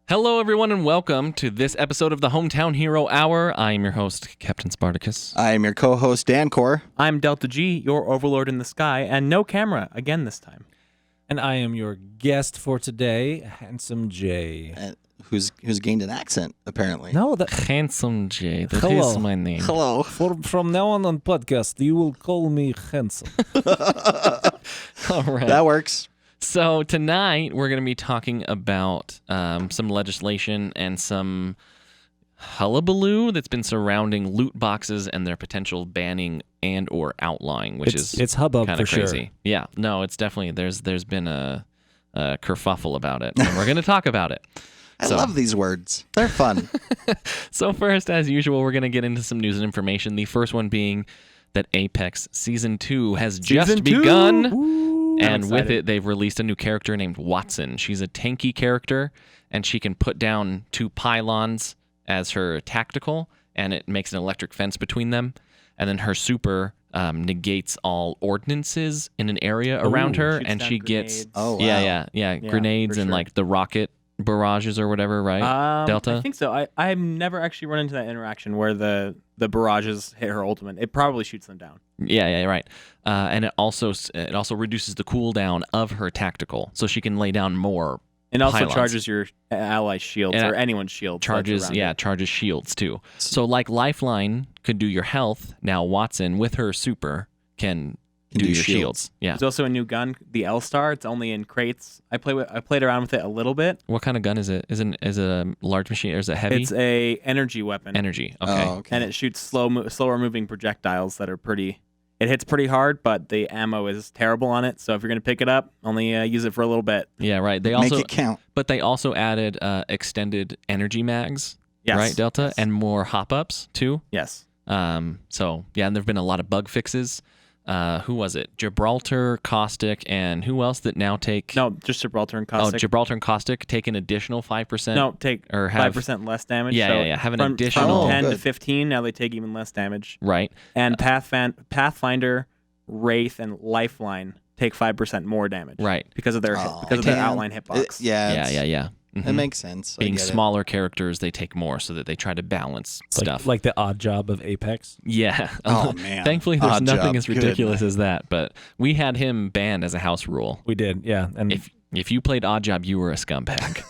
Hello, everyone, and welcome to this episode of the Hometown Hero Hour. I am your host, Captain Spartacus. I am your co-host, Dan Core. I'm Delta G, your overlord in the sky, and no camera again this time. And I am your guest for today, Handsome J. Who's gained an accent, apparently. No, that Handsome J. That Hello. is my name. Hello. from now on podcast, you will call me Handsome. All right. That works. So tonight we're going to be talking about some legislation and some hullabaloo that's been surrounding loot boxes and their potential banning and or outlawing, which it's hubbub kind for of crazy. sure. Yeah, no, it's definitely there's been a kerfuffle about it, and we're going to talk about it. I love these words. They're fun. So first, as usual, we're going to get into some news and information. The first one being that Apex Season 2 has just begun. Ooh, and with it, they've released a new character named Watson. She's a tanky character, and she can put down 2 pylons as her tactical, and it makes an electric fence between them. And then her super negates all ordinances in an area around her, shoots and down she grenades. gets Oh, wow. yeah, grenades for and sure. like the rocket barrages or whatever, right? Delta? I think so. I've never actually run into that interaction where the barrages hit her ultimate. It probably shoots them down. Yeah, right. And it also reduces the cooldown of her tactical, so she can lay down more. And also Pylons. charges your ally's shields And or anyone's shields. Charges shields too. So like Lifeline could do your health, now Watson with her super can do your shields. Yeah. There's also a new gun, the L-Star. It's only in crates. I played around with it a little bit. What kind of gun is it? Is it a large machine or is it heavy? It's a energy weapon. Energy. Okay. Oh, okay. And it shoots slower moving projectiles that are pretty. It hits pretty hard, but the ammo is terrible on it. So if you're gonna pick it up, only use it for a little bit. Yeah, right. They Make also it count. but they also added extended energy mags, Yes. right, Delta, Yes. and more hop ups too. Yes. So yeah, and there've been a lot of bug fixes. Who was it? Gibraltar, Caustic, and who else that now take? No, just Gibraltar and Caustic. Oh, Gibraltar and Caustic take an additional 5%. No, take or have 5% less damage. Yeah, so yeah, yeah. Have an from, additional- from 10 Oh, to good. 15. Now they take even less damage. right. And Pathfinder, Wraith, and Lifeline take 5% more damage. Right. Because of their Oh, because of their man. outline hitbox. Yeah. Yeah. It Mhm. makes sense. I Being get it. smaller characters, they take more so that they try to balance stuff. like the odd job of Apex. Yeah. Oh, man. Thankfully, there's Odd nothing job. as Good. ridiculous as that. But we had him banned as a house rule. We did, yeah. And If you played Odd Job, you were a scumbag.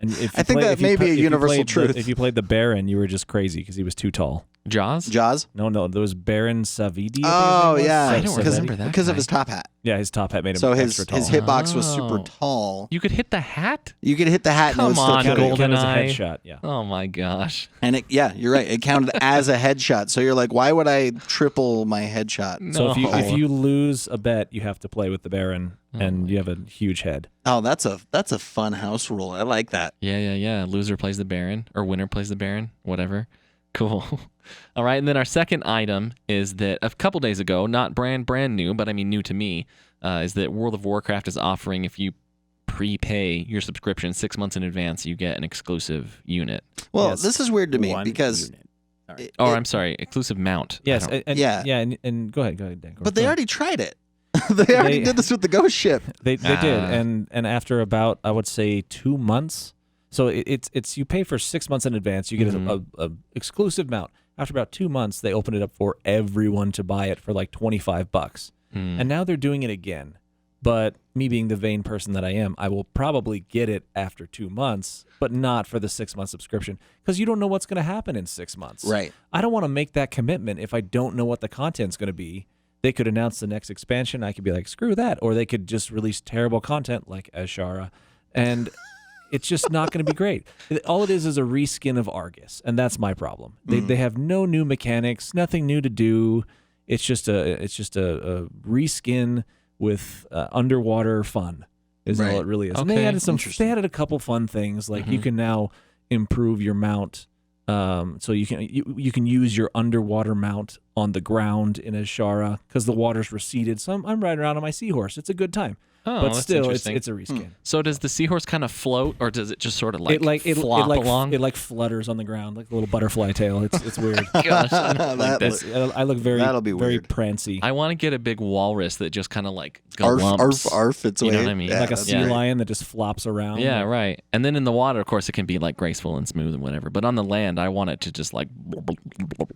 and if you I think that may be a universal truth. If you played the Baron, you were just crazy because he was too tall. Jaws? Jaws? No, there was Baron Savidi. Oh, yeah. I don't remember that Because guy. of his top hat. Yeah, his top hat made him So his extra tall. hitbox was super Oh. tall. You could hit the hat? You could hit the hat and it Come was still on, counted. It counted as a GoldenEye. headshot, yeah. Oh, my gosh. And you're right. It counted as a headshot. So you're like, why would I triple my headshot? So No. if you lose a bet, you have to play with the Baron, and you have a huge head. Oh, that's a fun house rule. I like that. Yeah. Loser plays the Baron, or winner plays the Baron, whatever. Cool. All right, and then our second item is that a couple days ago, not brand new, but I mean new to me, is that World of Warcraft is offering if you prepay your subscription 6 months in advance, you get an exclusive unit. Well, Yes. this is weird to me One because unit. Sorry. I'm sorry, exclusive mount. I Yes, don't- and go ahead, Dan. But they already tried it. They already did this with the ghost ship. They did, and after about I would say 2 months. So it's you pay for 6 months in advance. You get a exclusive mount. After about 2 months, they open it up for everyone to buy it for like $25, and now they're doing it again. But me being the vain person that I am, I will probably get it after 2 months, but not for the 6 month subscription because you don't know what's going to happen in 6 months. Right. I don't want to make that commitment if I don't know what the content's going to be. They could announce the next expansion. I could be like, screw that. Or they could just release terrible content like Ashara. And it's just not going to be great. All it is a reskin of Argus. And that's my problem. They have no new mechanics, nothing new to do. It's just a reskin with underwater fun is Right. all it really is. And Okay. they added Interesting. they added a couple fun things. Like you can now improve your mount. So you can use your underwater mount on the ground in Ashara because the water's receded. So I'm riding around on my seahorse. It's a good time. Oh, but that's still, interesting. it's a reskin. So does the seahorse kind of float, or does it just sort of like it flop like along? it like flutters on the ground like a little butterfly tail. It's weird. Gosh, I don't like That this. I look very That'll be very weird. prancy, I want to get a big walrus that just kind of like Arf, galumps. arf, arf, it's You know way. what I mean? Yeah, like a that's sea great. lion that just flops around. Yeah, Like, right. And then in the water, of course, it can be like graceful and smooth and whatever. But on the land, I want it to just like.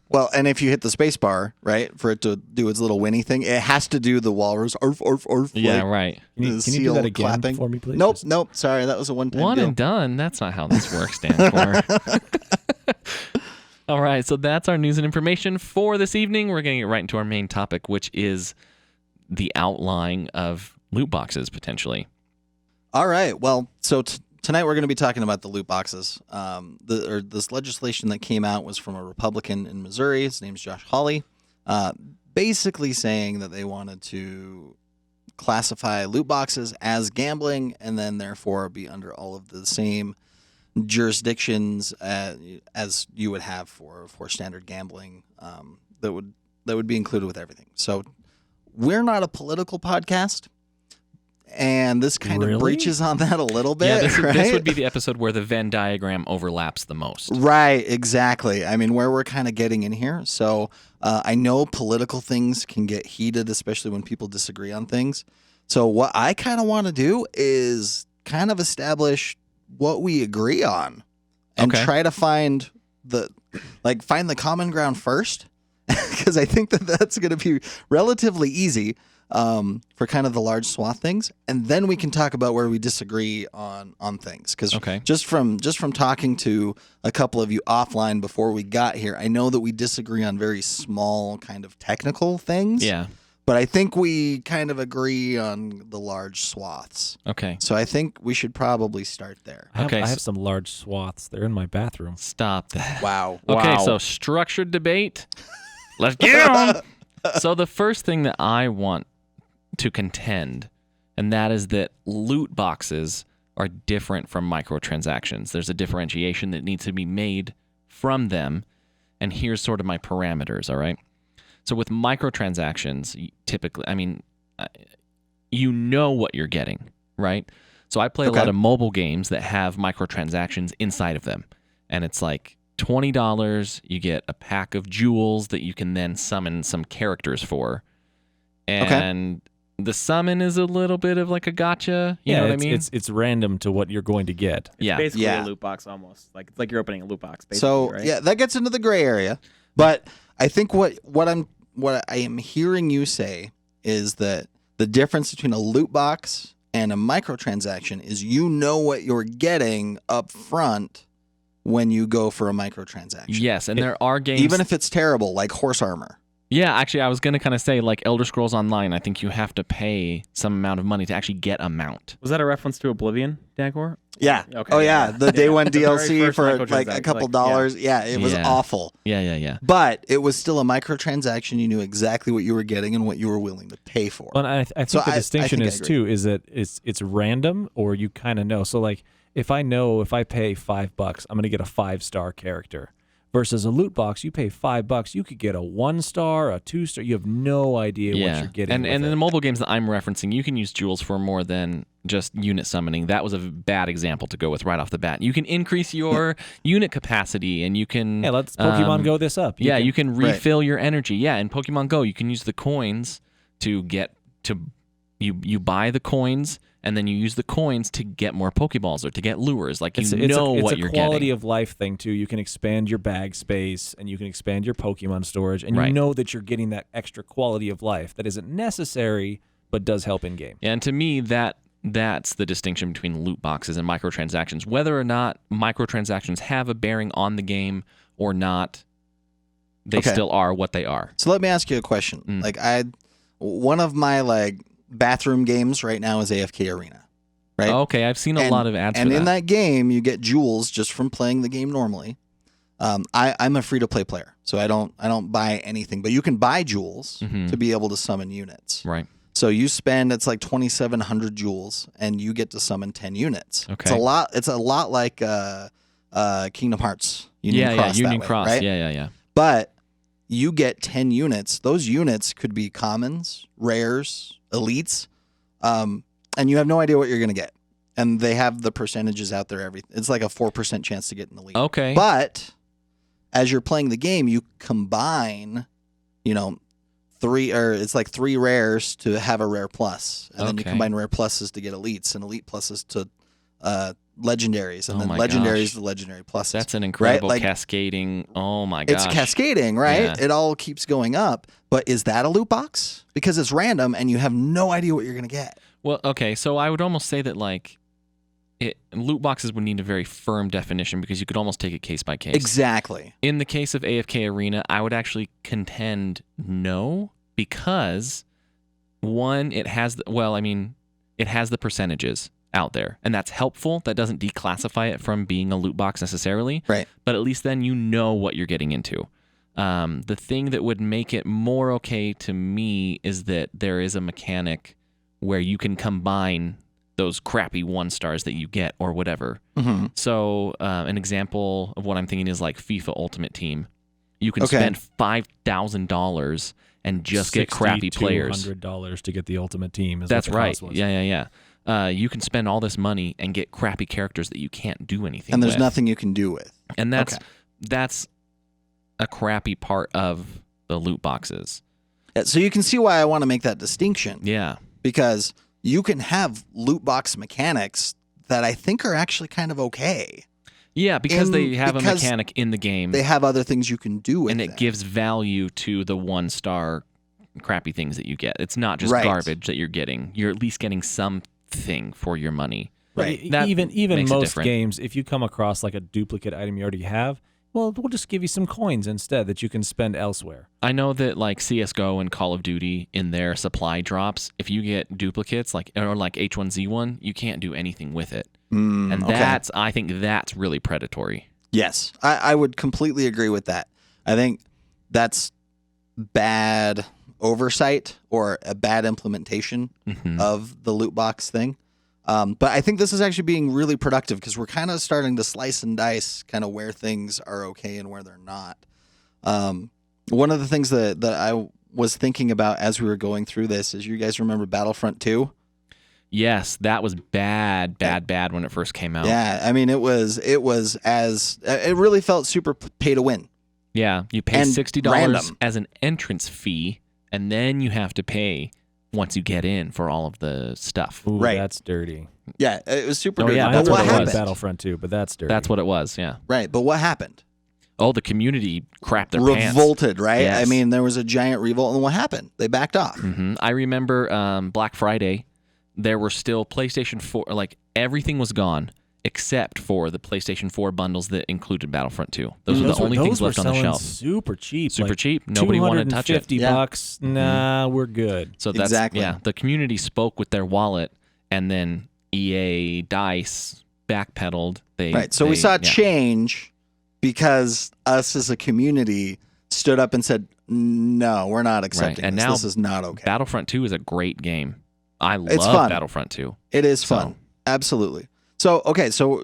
Well, and if you hit the space bar, right, for it to do its little whinny thing, it has to do the walrus, arf, arf, arf. Yeah, like right. Can you the do seal that again clapping. for me, please? Nope, Just- nope. Sorry, that was a one-time One deal. and done. That's not how this work stands for. All right, so that's our news and information for this evening. We're going to get right into our main topic, which is the outlying of loot boxes potentially. All right. Well, so tonight we're going to be talking about the loot boxes. This legislation that came out was from a Republican in Missouri. His name's Josh Hawley. Basically saying that they wanted to classify loot boxes as gambling and then therefore be under all of the same jurisdictions as you would have for standard gambling that would be included with everything. So we're not a political podcast, and this kind of Really? breaches on that a little bit. Yeah, this right? would be the episode where the Venn diagram overlaps the most. Right, exactly. I mean, where we're kind of getting in here. So I know political things can get heated, especially when people disagree on things. So what I kind of want to do is kind of establish what we agree on and Okay. try to find the common ground first, because I think that that's going to be relatively easy for kind of the large swath things, and then we can talk about where we disagree on things. Because Okay. just from talking to a couple of you offline before we got here, I know that we disagree on very small kind of technical things. Yeah. But I think we kind of agree on the large swaths. Okay. So I think we should probably start there. Okay, I have so- some large swaths. They're in my bathroom. Stop that. Wow. Okay, Wow. so structured debate. Let's get 'em. So the first thing that I want to contend, and that is that loot boxes are different from microtransactions. There's a differentiation that needs to be made from them, and here's sort of my parameters, all right? So with microtransactions, typically, I mean, you know what you're getting, right? So I play a Okay. lot of mobile games that have microtransactions inside of them, and it's like $20, you get a pack of jewels that you can then summon some characters for. And the summon is a little bit of like a gotcha. You know what I mean? It's random to what you're going to get. It's Yeah. basically Yeah. a loot box almost. Like it's like you're opening a loot box. Basically, So right? yeah, that gets into the gray area. But I think what I am hearing you say is that the difference between a loot box and a microtransaction is you know what you're getting up front when you go for a microtransaction. Yes, and there are games. Even if it's terrible, like horse armor. Yeah, actually, I was going to kind of say, like Elder Scrolls Online, I think you have to pay some amount of money to actually get a mount. Was that a reference to Oblivion, Dancor? Yeah. Okay, Oh yeah, the day one The very DLC first for like a microtransaction, couple like, dollars. Yeah, it was Yeah. awful. Yeah. But it was still a microtransaction. You knew exactly what you were getting and what you were willing to pay for. Well, I think So the I distinction think I is agree. too is that it's random or you kind of know. So like if I know if I pay $5, I'm gonna get a 5-star character. Versus a loot box, you pay $5, you could get a 1-star, a 2-star. You have no idea what Yeah. you're getting. And with in it. the mobile games that I'm referencing, you can use jewels for more than just unit summoning. That was a bad example to go with right off the bat. You can increase your unit capacity, and you can. Yeah, let's Pokemon Go this up. You can Right. refill your energy. Yeah, in Pokemon Go, you can use the coins to get to. You buy the coins, and then you use the coins to get more Pokeballs or to get lures. Like It's know what a you're quality getting. of life thing too. You can expand your bag space and you can expand your Pokemon storage, and Right. you know that you're getting that extra quality of life that isn't necessary but does help in game. And to me, that's the distinction between loot boxes and microtransactions. Whether or not microtransactions have a bearing on the game or not, they Okay. still are what they are. So let me ask you a question. Mm. Like one of my bathroom games right now is AFK Arena, right? Okay, I've seen a lot of ads And for in that game, you get jewels just from playing the game normally. I'm a free to play player, so I don't buy anything, but you can buy jewels Mhm. to be able to summon units. Right. So you spend it's like 2,700 jewels, and you get to summon 10 units. Okay. It's a lot. It's a lot like Kingdom Hearts. Union Cross that Union way, Cross. right? Yeah. But you get 10 units. Those units could be commons, rares, elites. and you have no idea what you're going to get. And they have the percentages out there. It's like a 4% chance to get in the lead. Okay. But as you're playing the game, you combine, it's like 3 rares to have a rare plus, and then you Okay. combine rare pluses to get elites, and elite pluses to legendaries, and Oh then my legendaries gosh. to legendary pluses. That's an incredible Like, cascading. Oh my gosh. it's cascading, right? Yeah. It all keeps going up. But is that a loot box? Because it's random, and you have no idea what you're going to get. Well, okay, so I would almost say that loot boxes would need a very firm definition because you could almost take it case by case. Exactly. In the case of AFK Arena, I would actually contend no, because one, it has the percentages out there, and that's helpful. That doesn't declassify it from being a loot box necessarily, Right. but at least then you know what you're getting into. The thing that would make it more okay to me is that there is a mechanic where you can combine those crappy 1-stars that you get or whatever. Mm-hmm. So an example of what I'm thinking is like FIFA Ultimate Team. You can Okay. spend $5,000 and just get crappy players. $6,200 to get the ultimate team. Is That's what the right. cost was. Yeah. You can spend all this money and get crappy characters that you can't do anything And there's with. nothing you can do with. And Okay. that's a crappy part of the loot boxes. So you can see why I want to make that distinction. Yeah. Because you can have loot box mechanics that I think are actually kind of okay. Yeah, because they have a because mechanic in the game, They have other things you can do with and them. it gives value to the 1-star crappy things that you get. It's not just Right. garbage that you're getting. You're at least getting something for your money. Right. That Even makes it most different. games, if you come across like a duplicate item you already have, well, we'll just give you some coins instead that you can spend elsewhere. I know that like CSGO and Call of Duty in their supply drops, if you get duplicates like H1Z1, you can't do anything with it. And okay. I think that's really predatory. Yes, I would completely agree with that. I think that's bad oversight or a bad implementation Mhm. of the loot box thing. But I think this is actually being really productive because we're kind of starting to slice and dice kind of where things are okay and where they're not. One of the things that I was thinking about as we were going through this is, you guys remember Battlefront 2? Yes, that was bad when it first came out. Yeah, I mean it really felt super pay to win. Yeah, you pay And $60 random. as an entrance fee, and then you have to pay once you get in for all of the stuff. Ooh, Right. that's dirty. Yeah, it was super Oh, dirty. yeah, But that's what what it was. happened? Battlefront 2, but that's dirty. That's what it was, yeah. Right, but what happened? Oh, the community crapped their pants. Revolted, right? Yes. I mean, there was a giant revolt, and what happened? They backed off. I remember Black Friday, there were still PlayStation 4, like everything was gone except for the PlayStation 4 bundles that included Battlefront 2. Those were the only things left on the shelf. Super cheap. Super like cheap. Nobody wanted to touch it. Yeah. $250. Nah, we're good. So that's Exactly. yeah. The community spoke with their wallet, and then EA, DICE backpedaled. Right. So we saw change because us as a community stood up and said, "No, we're not accepting And this. now This is not okay." Battlefront 2 is a great game. I It's love fun. Battlefront 2. It is So- fun. Absolutely. So okay, so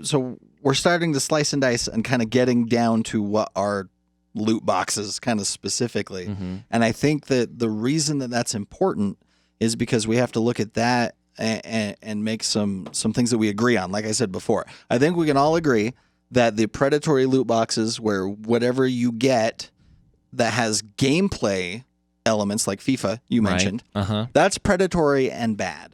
we're starting to slice and dice and kind of getting down to what are loot boxes kind of specifically. Mm-hmm. And I think that the reason that that's important is because we have to look at that and make some things that we agree on. Like I said before, I think we can all agree that the predatory loot boxes, where whatever you get that has gameplay elements like FIFA you mentioned, Uh-huh. that's predatory and bad.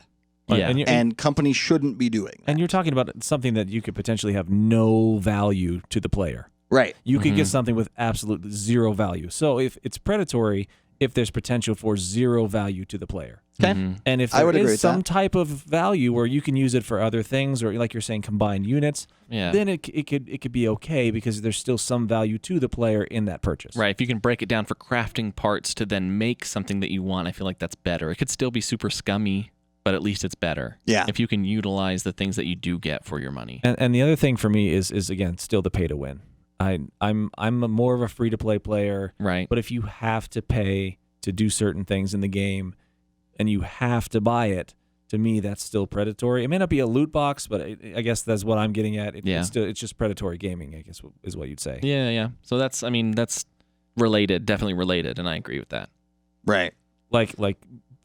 Yeah. And companies shouldn't be doing that. And you're talking about something that you could potentially have no value to the player. Right. You could Mhm. get something with absolutely zero value. So if it's predatory, if there's potential for zero value to the player. Okay. Mhm. And if I would there agree is with some that. type of value where you can use it for other things, or like you're saying, combined units, Yeah. then it could be okay because there's still some value to the player in that purchase. Right. If you can break it down for crafting parts to then make something that you want, I feel like that's better. It could still be super scummy, but at least it's better. Yeah. If you can utilize the things that you do get for your money. And the other thing for me is again still the pay to win. I'm more of a free to play player, Right. but if you have to pay to do certain things in the game and you have to buy it, to me that's still predatory. It may not be a loot box, but I guess that's what I'm getting at. Yeah. It's just predatory gaming, I guess is what you'd say. Yeah, yeah. So that's related, definitely related, and I agree with that. Right. Like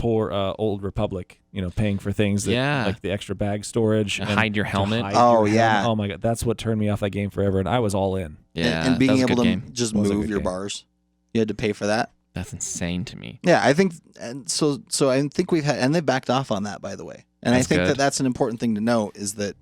poor Old Republic, paying for things that, Yeah. like the extra bag storage. and Hide your to helmet. hide Oh, your yeah. helmet. Oh my God. That's what turned me off that game forever. And I was all in. Yeah, and that being was a able good to game. just Was a move good your game. bars. You had to pay for that. That's insane to me. Yeah, I think, and so I think we've had, and they backed off on that, by the way. And That's I think good. that that's an important thing to note is that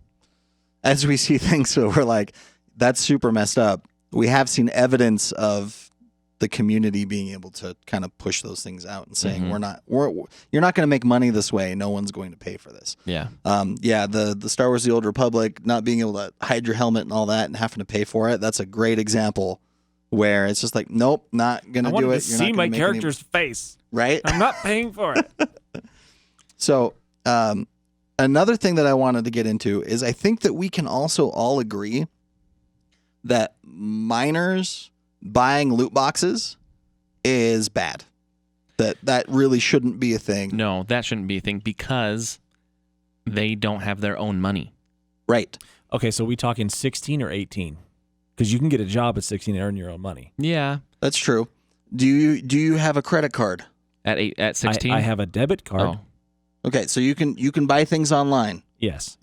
as we see things, so we're like, that's super messed up. We have seen evidence of the community being able to kind of push those things out and saying, Mhm. you're not going to make money this way. No one's going to pay for this. Yeah. The Star Wars: The Old Republic, not being able to hide your helmet and all that and having to pay for it. That's a great example where it's just like, nope, not going I to wanted do to it. You're see not my gonna make character's face. right? I'm not paying for it. So, another thing that I wanted to get into is I think that we can also all agree that minors buying loot boxes is bad. That really shouldn't be a thing. No, that shouldn't be a thing because they don't have their own money. Right. Okay, so we talking 16 or 18? Because you can get a job at 16 and earn your own money. Yeah. That's true. Do you have a credit card? At 16? I have a debit card. Oh. Okay, so you can buy things online. Yes.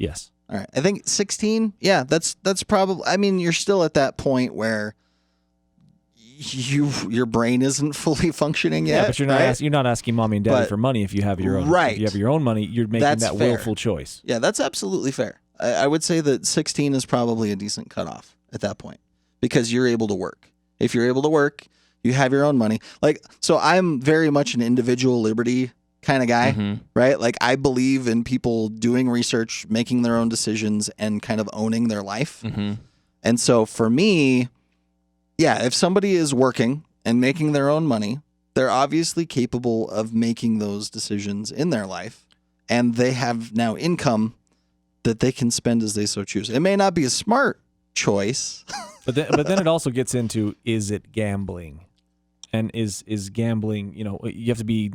All right. I think 16, yeah, that's probably, I mean, you're still at that point where your brain isn't fully functioning yet. Yeah, but you're not asking mommy and daddy But- for money if you have your own. Right. If you have your own money, you're making That's that fair. willful choice. Yeah, that's absolutely fair. I would say that 16 is probably a decent cutoff at that point because you're able to work. If you're able to work, you have your own money. Like, so I'm very much an individual liberty kind of guy, Mhm. right? Like, I believe in people doing research, making their own decisions, and kind of owning their life. Mhm. And so for me, yeah, if somebody is working and making their own money, they're obviously capable of making those decisions in their life, and they have now income that they can spend as they so choose. It may not be a smart choice. But then it also gets into, is it gambling? And is gambling, you have to be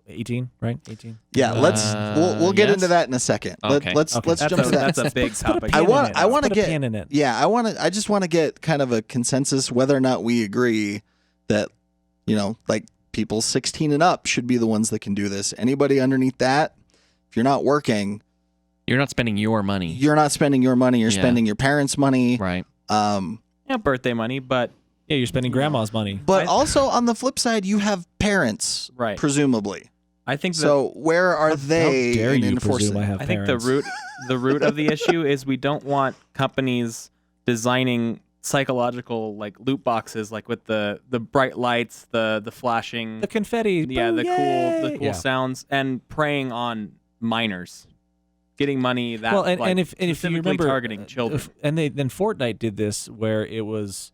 18, right? 18. Yeah, we'll get yes. into that in a second. Okay. Let's Okay. jump to that. That's a big topic. I want to Put a get pin in it. Yeah, I just want to get kind of a consensus whether or not we agree that like people 16 and up should be the ones that can do this. Anybody underneath that, if you're not working, You're not spending your money. you're not spending your money, you're Yeah. spending your parents' money. Right. Yeah, birthday money, but Yeah, you're spending grandma's money. But I- also on the flip side, you have parents, right. presumably. I think that So where are they How dare in you enforcing? presume I have I think parents? the root of the issue is we don't want companies designing psychological like loot boxes like with the bright lights, the flashing, The confetti. yeah, Boo, the yay! cool Yeah. sounds, and preying on minors, getting money that Well, and, like, and if you specifically remember, targeting children. then Fortnite did this where it was.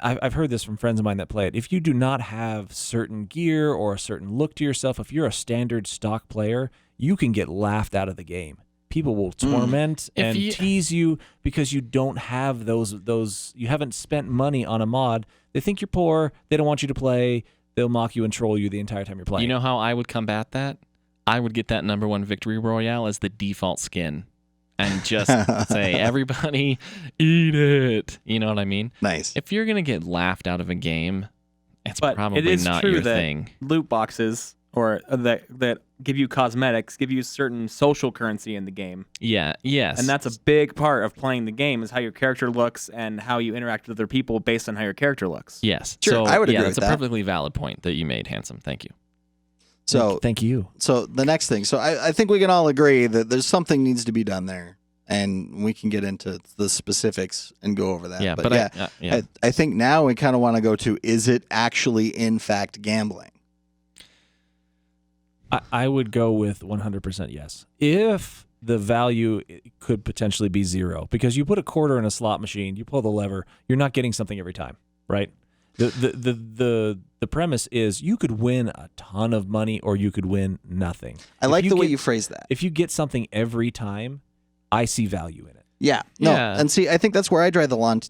I've heard this from friends of mine that play it. If you do not have certain gear or a certain look to yourself, if you're a standard stock player, you can get laughed out of the game. People will torment If and you- tease you because you don't have those. You haven't spent money on a mod. They think you're poor. They don't want you to play. They'll mock you and troll you the entire time you're playing. You know how I would combat that? I would get that #1 victory royale as the default skin and just say, everybody eat it. You know what I mean? Nice. If you're going to get laughed out of a game, it's But probably it is not true your that thing. loot boxes or that give you cosmetics, give you certain social currency in the game. Yeah, yes. And that's a big part of playing the game is how your character looks and how you interact with other people based on how your character looks. Yes. Sure, so, I would agree that's with a that. perfectly valid point that you made, Handsome. Thank you. So Thank you. So the next thing. So I think we can all agree that there's something needs to be done there, and we can get into the specifics and go over that. Yeah, but but yeah, I think now we kind of want to go to, is it actually in fact gambling? I would go with 100% yes. If the value could potentially be zero, because you put a quarter in a slot machine, you pull the lever, you're not getting something every time, right? The premise is you could win a ton of money or you could win nothing. I If like you the way get- you phrase that. If you get something every time, I see value in it. Yeah. No. Yeah. And see, I think that's where I draw the line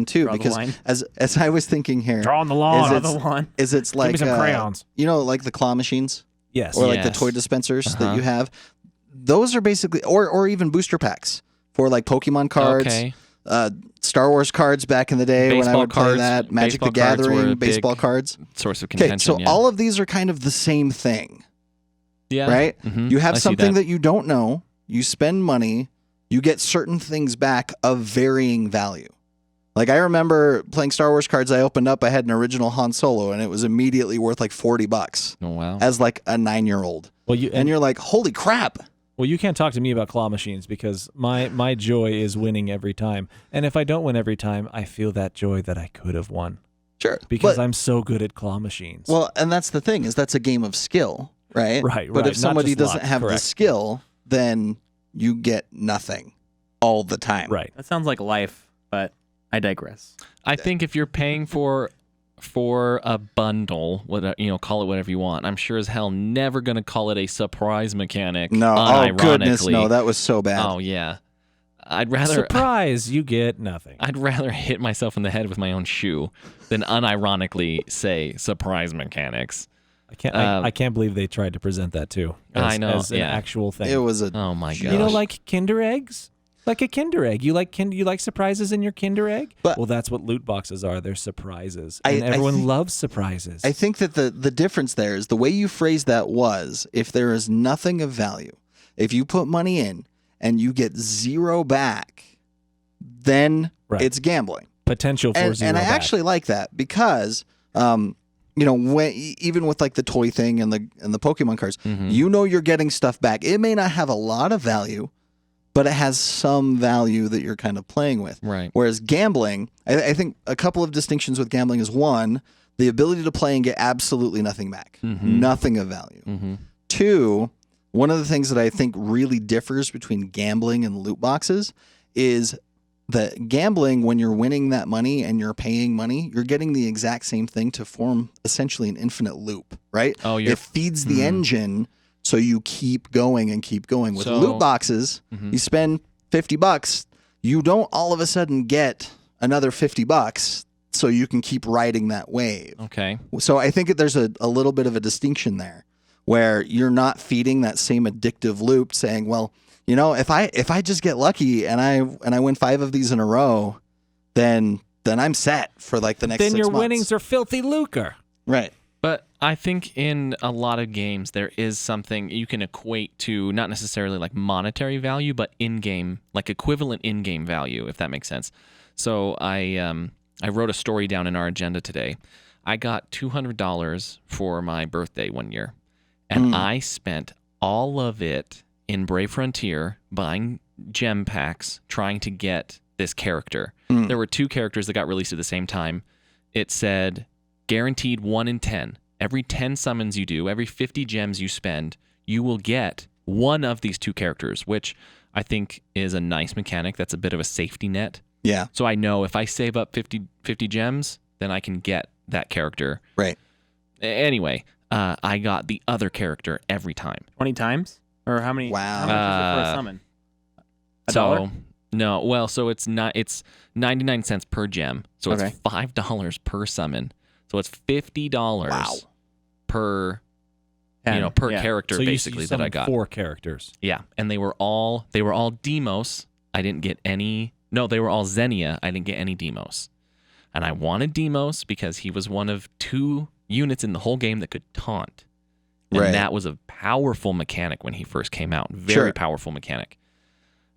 too, Draw the because line. as I was thinking here, Drawing the Is lawn. it- Draw the line. is it's like Give me some crayons. like the claw machines Yes. or like the Yes. toy dispensers that Uh-huh. you have. Those are basically, or even booster packs for like Pokemon cards. Okay. Star Wars cards back in the day when I Baseball would play cards- that. Magic the baseball cards were Gathering, a baseball big cards. Source of Okay, contention. so yeah. all of these are kind of the same thing, Yeah. right? Mhm. You have I see something that. that you don't know. You spend money. You get certain things back of varying value. Like I remember playing Star Wars cards. I opened up. I had an original Han Solo, and it was immediately worth like $40 Oh, wow. as like a 9-year-old. Well, And you're like, holy crap! Well, you can't talk to me about claw machines because my joy is winning every time. And if I don't win every time, I feel that joy that I could have won Sure, because but, I'm so good at claw machines. well, and that's the thing is that's a game of skill, right? Right, But right. if Not somebody just doesn't luck, have the correct. skill, then you get nothing all the time. right. That sounds like life, but I digress. I think if you're paying for a bundle, whatever, call it whatever you want, I'm sure as hell never going to call it a surprise mechanic. No, oh goodness, unironically. no, that was so bad. Oh yeah, I'd rather Surprise, you get nothing. I'd rather hit myself in the head with my own shoe than unironically say surprise mechanics. I can't believe they tried to present that too. I know, as an yeah. actual thing. It was a Oh my gosh. You know, like Kinder eggs? Like a Kinder egg. You like surprises in your Kinder egg? But- well, that's what loot boxes are. They're surprises. I- And I everyone think- loves surprises. I think that the difference there is the way you phrased that was if there is nothing of value, if you put money in and you get zero back, then Right. it's gambling. Potential for And, zero and I back. actually like that because, even with like the toy thing and the Pokemon cards, Mhm. you're getting stuff back. It may not have a lot of value, but it has some value that you're kind of playing with. Right. Whereas gambling, I think a couple of distinctions with gambling is one, the ability to play and get absolutely nothing back, nothing of value. Mm-hmm. Two, one of the things that I think really differs between gambling and loot boxes is that gambling, when you're winning that money and you're paying money, you're getting the exact same thing to form essentially an infinite loop, right? Oh, It feeds the engine so you keep going and keep going. With So- loot boxes, you spend $50, you don't all of a sudden get another $50 so you can keep riding that wave. Okay. So I think that there's a little bit of a distinction there where you're not feeding that same addictive loop saying, well, if I just get lucky and I win 5 of these in a row, then I'm set for like the next then 6 your months. winnings are filthy lucre. Right. But I think in a lot of games there is something you can equate to, not necessarily like monetary value, but in-game, like equivalent in-game value, if that makes sense. So I wrote a story down in our agenda today. I got $200 for my birthday one year, and I spent all of it in Brave Frontier buying gem packs trying to get this character. There were 2 characters that got released at the same time. It said guaranteed 1 in 10. Every 10 summons you do, every 50 gems you spend, you will get one of these 2 characters, which I think is a nice mechanic. That's a bit of a safety net. Yeah. So I know if I save up 50 gems, then I can get that character. Right. Anyway, I got the other character every time. 20 times? Or how many? Wow. How much is it for a summon? $1? So no, well, so it's 99 cents per gem. So Okay. it's $5 per summon. So it's $50 Wow. per 10, per yeah. character So you basically that I summoned got. 4 characters. Yeah, and they were all Demos. I didn't get any. No, they were all Xenia. I didn't get any Demos. And I wanted Demos because he was one of 2 units in the whole game that could taunt. And Right. that was a powerful mechanic when he first came out. Very Sure. powerful mechanic.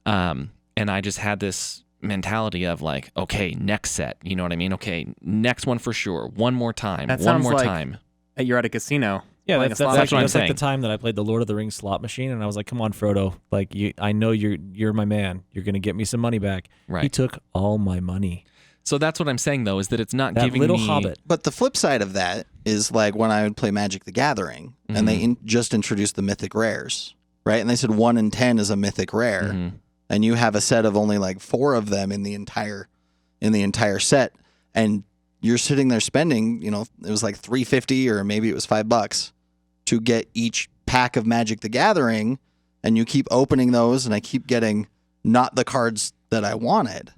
And I just had this mentality of like, okay, next set. You know what I mean? Okay, next one for sure. One more time. That One sounds more like- time. You're at a casino. Yeah, playing that's a slot what I'm like saying. the time that I played the Lord of the Rings slot machine, and I was like, "Come on, Frodo! Like, I know you're my man. You're gonna get me some money back." Right. He took all my money. So that's what I'm saying though, is that it's not That giving little me hobbit. But the flip side of that is like when I would play Magic the Gathering and they just introduced the mythic rares, right? And they said 1 in 10 is a mythic rare. And you have a set of only like 4 of them in the entire set, and you're sitting there spending, it was like $3.50 or maybe it was $5 to get each pack of Magic the Gathering, and you keep opening those, and I keep getting not the cards that I wanted.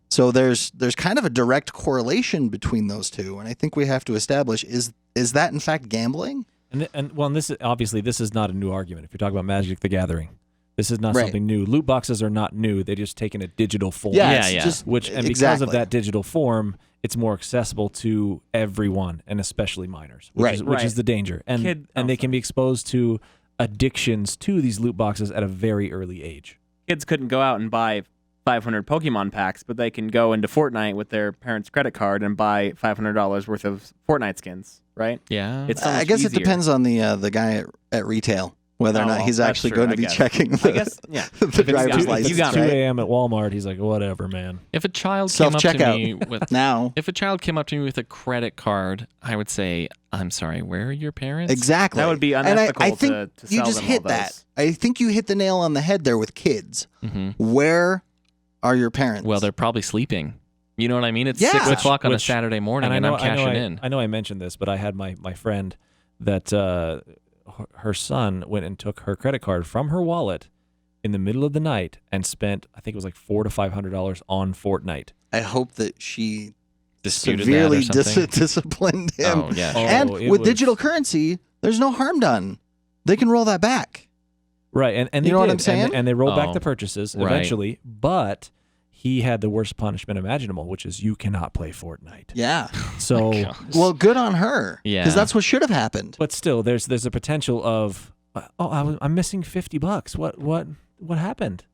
So there's kind of a direct correlation between those two, and I think we have to establish is that in fact gambling? And this is not a new argument. If you're talking about Magic the Gathering, this is not Right. something new. Loot boxes are not new. They just taken a digital form. Yeah, it's yeah. just Because exactly. of that digital form, it's more accessible to everyone, and especially minors, which Right. is Right. the danger. And Kid- and oh, they can be exposed to addictions to these loot boxes at a very early age. Kids couldn't go out and buy 500 Pokemon packs, but they can go into Fortnite with their parents' credit card and buy $500 worth of Fortnite skins, right? Yeah. It's so I much guess easier. it depends on the guy at retail whether or Oh, not well, he's that's actually true, going I to be guess. checking I guess, yeah. the If it's driver's got- license. you got 2 it. a.m. at Walmart, he's like, whatever, man. If a child came up to Self-checkout. me with Now, if a child came up to me with a credit card, I would say, "I'm sorry, where are your parents?" exactly. That would be And unethical I think to you sell just them hit all that. those. I think you hit the nail on the head there with kids. hmm Where are your parents? Well, they're probably sleeping. You know what I mean? It's Yeah. 6 o'clock on a Which- Saturday morning, I and know, I'm cashing in. I know I mentioned this, but I had my friend that her son went and took her credit card from her wallet in the middle of the night and spent, I think it was like $400 to $500 on Fortnite. I hope that she Disputed severely that or something. disciplined him. Oh yeah. Oh, And it with was- digital currency, there's no harm done. They can roll that back. Right, and they You know what did, I'm saying? And they rolled back Oh, the purchases right. eventually, but he had the worst punishment imaginable, which is you cannot play Fortnite. Yeah. So, God. Well, good on her. Yeah. Because that's what should have happened. but still, there's a potential of, I'm missing $50. What happened?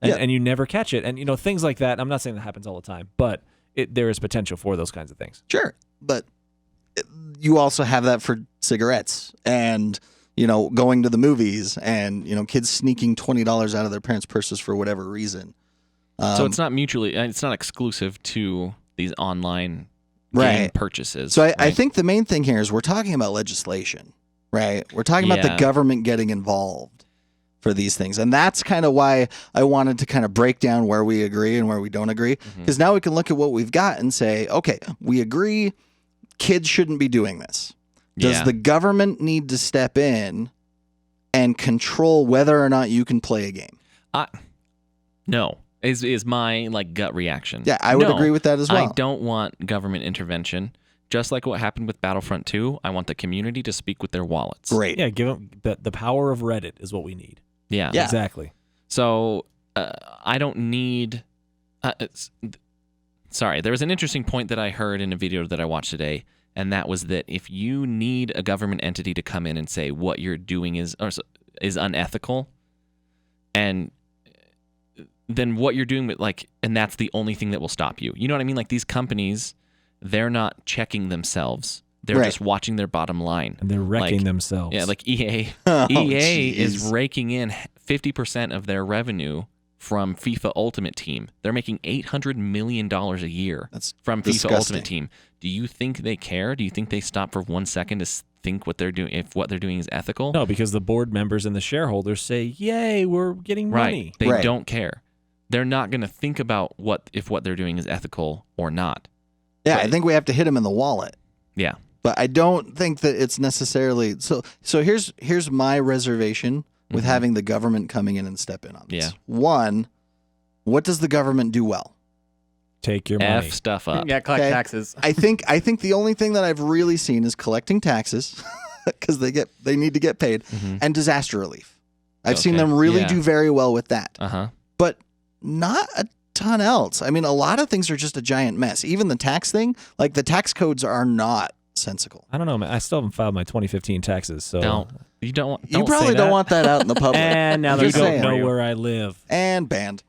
Yeah. And you never catch it, and things like that. I'm not saying that happens all the time, but there is potential for those kinds of things. Sure. But you also have that for cigarettes and, going to the movies and, kids sneaking $20 out of their parents' purses for whatever reason. So it's not it's not exclusive to these online game Right. purchases. So I right? think the main thing here is we're talking about legislation, right? We're talking about the Yeah. government getting involved for these things. And that's kind of why I wanted to kind of break down where we agree and where we don't agree. Mm-hmm. Because now we can look at what we've got and say, okay, we agree kids shouldn't be doing this. Does Yeah. the government need to step in and control whether or not you can play a game? No, is my gut reaction. Yeah, I would No, agree with that as well. I don't want government intervention. Just like what happened with Battlefront 2, I want the community to speak with their wallets. Great. Yeah, give them the power of Reddit is what we need. Yeah. Yeah. Exactly. So I don't need. Sorry, there was an interesting point that I heard in a video that I watched today, and that was that if you need a government entity to come in and say what you're doing is unethical, and then what you're doing and that's the only thing that will stop you. You know what I mean? Like these companies, they're not checking themselves. They're Right. just watching their bottom line. And they're wrecking Like- themselves. Yeah, like EA. Oh, EA is jeez. raking in 50% of their revenue from FIFA Ultimate Team. They're making $800 million a year That's from FIFA disgusting. Ultimate Team. Do you think they care? Do you think they stop for 1 second to think what they're doing, if what they're doing is ethical? No, because the board members and the shareholders say, "Yay, we're getting money." Right. They Right. don't care. They're not going to think about if what they're doing is ethical or not. Yeah, But- I think we have to hit him in the wallet. Yeah. But I don't think that it's necessarily so. So here's my reservation with Mhm. having the government coming in and step in on this. Yeah. One, what does the government do well? Take your money. F stuff up. Yeah, collect Okay. taxes. I think the only thing that I've really seen is collecting taxes because they need to get paid, Mhm. and disaster relief. I've seen Okay. them really Yeah. do very well with that, Uh-huh. but not a ton else. I mean, a lot of things are just a giant mess. Even the tax thing, like the tax codes are not sensical. I don't know, man. I still haven't filed my 2015 taxes, so You don't want. You Don't probably say don't that. want that out in the public. And now you they're Just don't saying. going know where I live. And banned.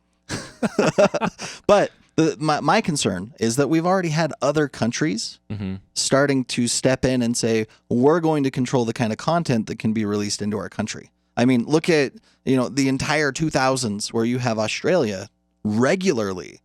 But my concern is that we've already had other countries Mhm. starting to step in and say, we're going to control the kind of content that can be released into our country. I mean, look at, the entire 2000s where you have Australia regularly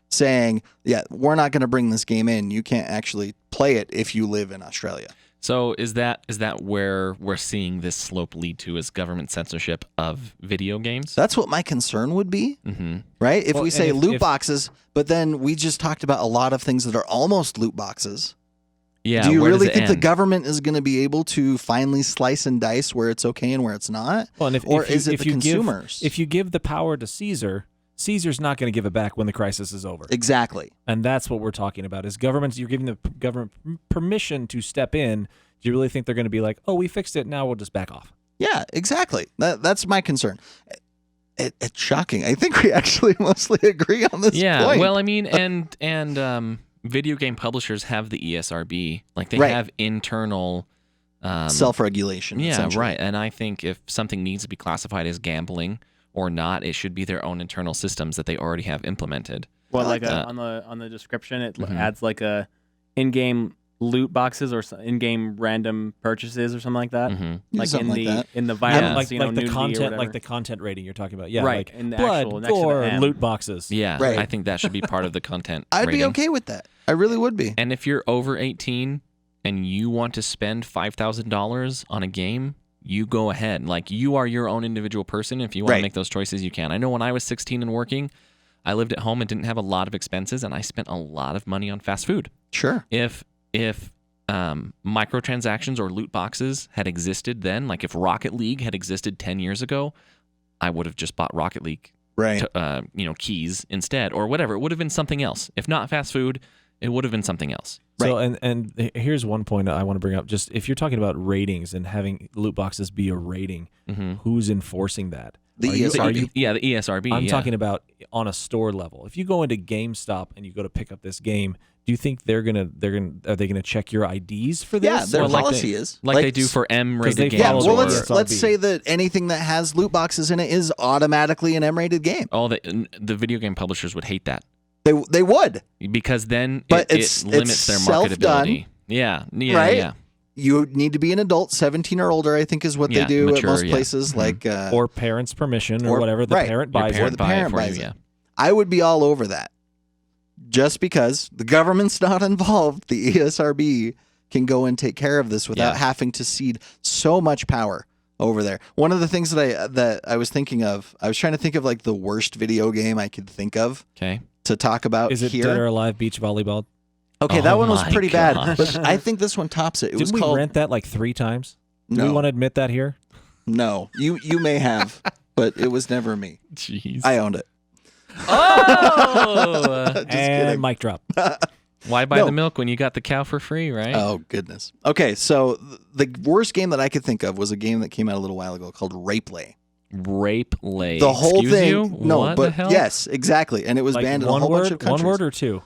saying, yeah, we're not going to bring this game in. You can't actually play it if you live in Australia. So is that where we're seeing this slope lead to, is government censorship of video games? That's what my concern would be, Mm-hmm. right? If Well, we and say if- loot if- boxes, but then we just talked about a lot of things that are almost loot boxes. Yeah. Do you where does really it think the end? government is going to be able to finally slice and dice where it's okay and where it's not? Well, and Or if you, is it if the you consumers? If you give the power to Caesar, Caesar's not going to give it back when the crisis is over. Exactly. And that's what we're talking about. Is governments? You're giving the government permission to step in. Do you really think they're going to be like, "Oh, we fixed it. Now we'll just back off"? Yeah, exactly. That's my concern. It's shocking. I think we actually mostly agree on this Yeah. point. Well, I mean, and video game publishers have the ESRB. Like they Right. have internal self-regulation. Yeah, essentially. right. And I think if something needs to be classified as gambling or not, it should be their own internal systems that they already have implemented. Well, I like that. on the description, it Mhm. adds like a in-game loot boxes or in-game random purchases or something like that. Hmm Yeah, something like that. in the violence, like you know, like the nudity or content, whatever. like the content rating you're talking about. Yeah, Right, like in the blood, actual- next to the gore, M. loot boxes. Yeah, Right. I think that should be part of the content I'd rating. be okay with that. I really would be. And if you're over 18 and you want to spend $5,000 on a game, you go ahead. Like, you are your own individual person. If you want Right. to make those choices, you can. I know when I was 16 and working, I lived at home and didn't have a lot of expenses, and I spent a lot of money on fast food. Sure. If microtransactions or loot boxes had existed then, like if Rocket League had existed 10 years ago, I would have just bought Rocket League Right. keys instead, or whatever. It would have been something else. If not fast food, it would have been something else. So and here's one point I want to bring up. Just if you're talking about ratings and having loot boxes be a rating, Mm-hmm. who's enforcing that? The Are you- ESRB. are you- Yeah, the ESRB. I'm yeah. talking about on a store level. If you go into GameStop and you go to pick up this game, do you think are they gonna check your IDs for this? Yeah, their Well, like policy is like they do for M-rated they games. Yeah, follow well, the let's ESRB. say that anything that has loot boxes in it is automatically an M-rated game. Oh, the video game publishers would hate that They would. because then But it it's limits their self-done, marketability. Yeah, right? yeah. You need to be an adult, 17 or older, I think is what Yeah, they do mature, at most yeah. places. Mhm. Like, or parents' permission or or- whatever the right. parent Your buys parent it. the buy parent it for buys you. it. Yeah. I would be all over that. Just because the government's not involved, the ESRB can go and take care of this without Yeah. having to cede so much power over there. One of the things that I was thinking of, I was trying to think of like the worst video game I could think of Okay. to talk about Is it here. Dead or Alive Beach Volleyball? Okay, Oh that one was my pretty gosh. bad, but I think this one tops it. It was Didn't we called rent that like 3 times? Do we No, want to admit that here? no. You may have, but it was never me. Jeez. I owned it. Oh! Just and kidding. mic drop. Why buy No. the milk when you got the cow for free, right? Oh goodness. Okay, so the worst game that I could think of was a game that came out a little while ago called Raplay. Rape lay. The whole Excuse thing. You? No, What but the hell? yes, exactly, and it was Like banned in a one whole word, bunch of countries. one word or 2?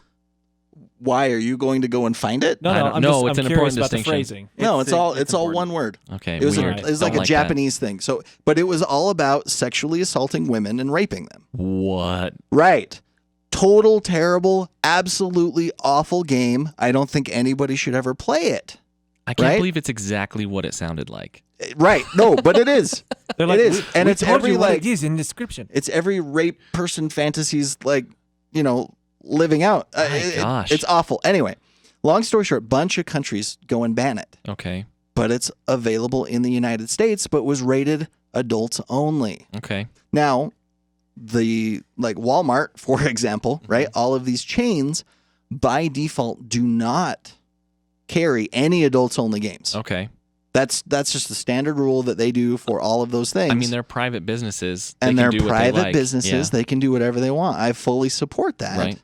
Why are you going to go and find it? No, I no. don't- I'm no, just, it's I'm an curious important about the distinction. phrasing. No, it's all important. one word. Okay. It was weird. it was Don't like a that. Japanese thing. So, but it was all about sexually assaulting women and raping them. What? Right. Total terrible, absolutely awful game. I don't think anybody should ever play it. I can't Right? believe it's exactly what it sounded like. Right. No, but it is. They're It like, is. we, And we it's told every, you what like- it is in the description. It's every rape person fantasies living out. My gosh. It's awful. Anyway, long story short, bunch of countries go and ban it. Okay. But it's available in the United States, but was rated adults only. Okay. Now, the Walmart, for example, right? All of these chains by default do not carry any adults only games. Okay. That's just the standard rule that they do for all of those things. I mean, they're private businesses. They and can they're do what private they like. businesses. Yeah. They can do whatever they want. I fully support that. Right.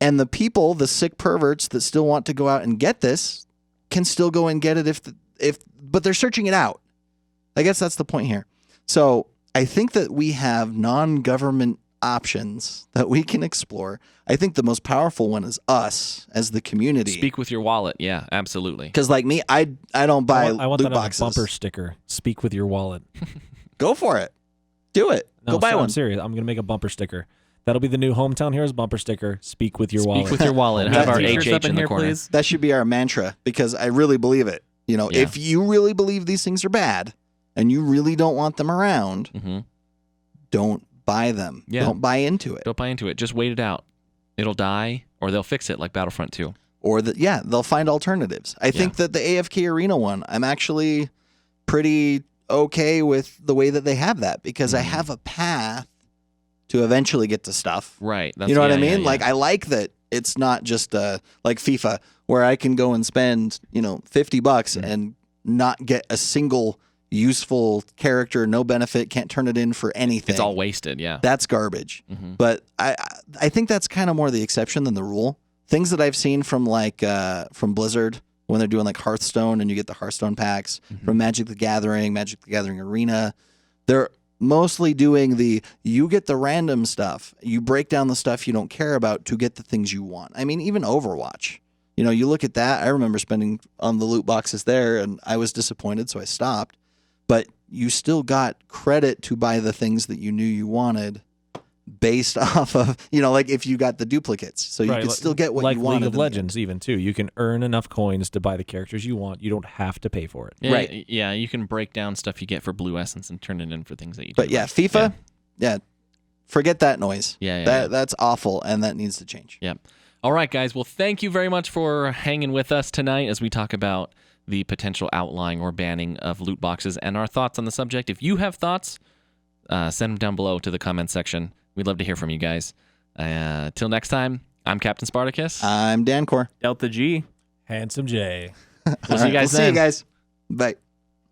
And the people, the sick perverts that still want to go out and get this, can still go and get it but they're searching it out. I guess that's the point here. So I think that we have non-government options that we can explore. I think the most powerful one is us as the community. Speak with your wallet. Yeah, absolutely. Because like me, I don't buy I want loot that on a boxes. bumper sticker. Speak with your wallet. Go for it. Do it. No, Go buy I'm one. serious. I'm gonna make a bumper sticker. That'll be the new Hometown Heroes bumper sticker. Speak with your wallet. Speak with your wallet. Have Have our T-shirts up HH in the here, corner. please. That should be our mantra because I really believe it. Yeah. If you really believe these things are bad and you really don't want them around, Mm-hmm. don't buy them. Yeah. Don't buy into it. Don't buy into it. Just wait it out. It'll die, or they'll fix it like Battlefront 2. Or they'll find alternatives. I think that the AFK Arena one, I'm actually pretty okay with the way that they have that because I Mhm. have a path to eventually get to stuff. Right. That's, You know what I yeah, mean? yeah, Like yeah. I like that it's not just like FIFA where I can go and spend, $50 Mhm. and not get a single useful character, no benefit, can't turn it in for anything. It's all wasted. Yeah. That's garbage. Mm-hmm. But I think that's kind of more the exception than the rule. Things that I've seen from from Blizzard when they're doing like Hearthstone and you get the Hearthstone packs, Mhm. from Magic the Gathering Arena, they're mostly doing you get the random stuff. You break down the stuff you don't care about to get the things you want. I mean, even Overwatch. You look at that. I remember spending on the loot boxes there, and I was disappointed, so I stopped. But you still got credit to buy the things that you knew you wanted based off of, like if you got the duplicates. So you could still get what like you wanted. League of Legends, even too. You can earn enough coins to buy the characters you want. You don't have to pay for it. Yeah, Right. Yeah, you can break down stuff you get for Blue Essence and turn it in for things that you do. But yeah, like. FIFA, yeah, forget that noise. Yeah. That's awful, and that needs to change. Yep. All right, guys. Well, thank you very much for hanging with us tonight as we talk about the potential outlawing or banning of loot boxes and our thoughts on the subject. If you have thoughts, send them down below to the comment section. We'd love to hear from you guys. Till next time, I'm Captain Spartacus. I'm Dancor. Delta G. Handsome J. We'll see you guys See then. you guys. Bye.